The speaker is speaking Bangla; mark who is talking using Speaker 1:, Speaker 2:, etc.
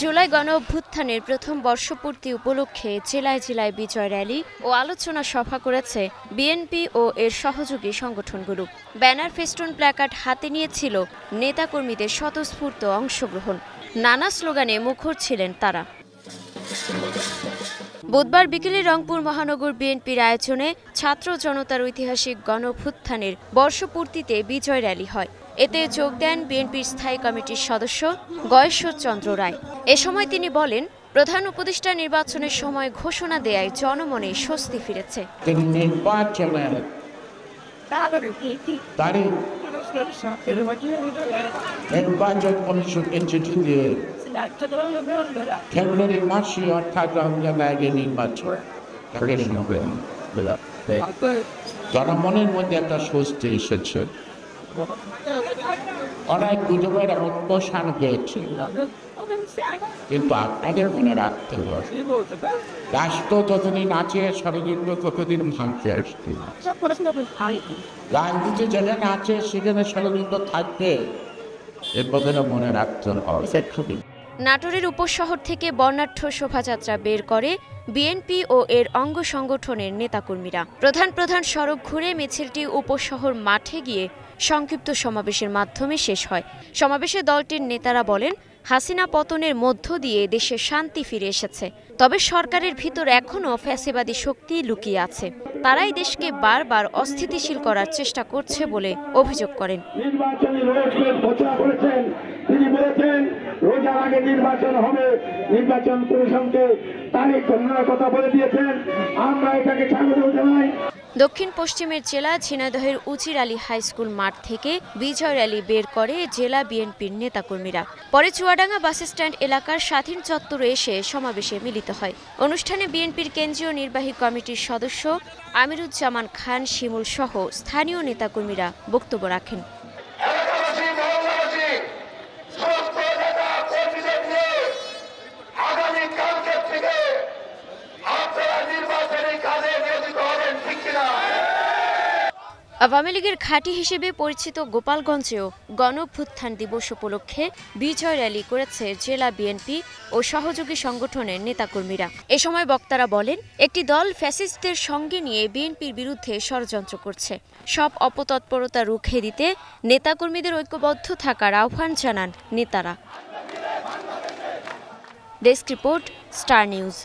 Speaker 1: জুলাই গণঅভ্যুত্থানের প্রথম বর্ষপূর্তি উপলক্ষে জেলায় জেলায় বিজয় র্যালি ও আলোচনা সভা করেছে বিএনপি ও এর সহযোগী সংগঠনগুলো। ব্যানার, ফেস্টুন, প্ল্যাকার্ড হাতে নিয়েছিল নেতাকর্মীদের স্বতঃস্ফূর্ত অংশগ্রহণ। নানা স্লোগানে মুখর ছিলেন তারা। বুধবার বিকেলে রংপুর মহানগর বিএনপির আয়োজনে ছাত্র জনতার ঐতিহাসিক গণঅভ্যুত্থানের বর্ষপূর্তিতে বিজয় র্যালি হয়। এতে যোগ দেন বিএনপির স্থায়ী কমিটির সদস্য গয়েশ্বর চন্দ্র রায়। এ সময় তিনি বলেন, প্রধান উপদেষ্টা নির্বাচনের সময় ঘোষণা দেয়ায় জনমনে স্বস্তি ফিরেছে।
Speaker 2: জনমনের মধ্যে একটা স্বস্তি এসেছে। অনেক গুজবের অবসান হয়েছে, কিন্তু আপনাদের মনে রাখতে হবে, রাষ্ট্র যতদিন আছে ষড়যন্ত্র ততদিন ভাঙতে আসছে। রাজনীতি যেখানে আছে সেখানে ষড়যন্ত্র থাকবে, এর কথাটা মনে রাখতে হবে।
Speaker 1: নাটোরের উপশহর থেকে বর্ণাঢ্য শোভাযাত্রা বের করে বিএনপি ও এর অঙ্গ সংগঠনের নেতাকর্মীরা। প্রধান সড়ক ঘুরে মিছিলটি উপশহর মাঠে গিয়ে সংক্ষিপ্ত সমাবেশের মাধ্যমে শেষ হয়। সমাবেশে দলটির নেতারা বলেন, হাসিনা পতনের মধ্য দিয়ে দেশে শান্তি ফিরে এসেছে, তবে সরকারের ভিতর এখনও ফ্যাসিবাদী শক্তি লুকিয়ে আছে। তারাই দেশকে বারবার অস্থিতিশীল করার চেষ্টা করছে বলে অভিযোগ করেন।
Speaker 3: তিনি বলেছেন রোজার আগে নির্বাচন হবে, নির্বাচন কমিশনকে তারিখ ঘোষণার কথা বলে দিয়েছেন। আমরা এটাকে স্বাগত জানাই।
Speaker 1: দক্ষিণ পশ্চিমের জেলা ঝিনাইদহের উজির আলী হাই স্কুল মাঠ থেকে বিজয় র্যালি বের করে জেলা বিএনপির নেতাকর্মীরা। পরে চুয়াডাঙ্গা বাসস্ট্যান্ড এলাকার স্বাধীন চত্বরে এসে সমাবেশে মিলিত হয়। অনুষ্ঠানে বিএনপির কেন্দ্রীয় নির্বাহী কমিটির সদস্য আমিরুজ্জামান খান শিমুল সহ স্থানীয় নেতাকর্মীরা বক্তব্য রাখেন। আওয়ামী লীগের ঘাঁটি হিসেবে পরিচিত গোপালগঞ্জেও গণঅভ্যুত্থান দিবস উপলক্ষে বিজয় র্যালি করেছে জেলা বিএনপি ও সহযোগী সংগঠনের নেতাকর্মীরা। এ সময় বক্তারা বলেন, একটি দল ফ্যাসিস্টদের সঙ্গে নিয়ে বিএনপির বিরুদ্ধে ষড়যন্ত্র করছে। সব অপতৎপরতা রুখে দিতে নেতাকর্মীদের ঐক্যবদ্ধ থাকার আহ্বান জানান নেতারা। Desk report, star news.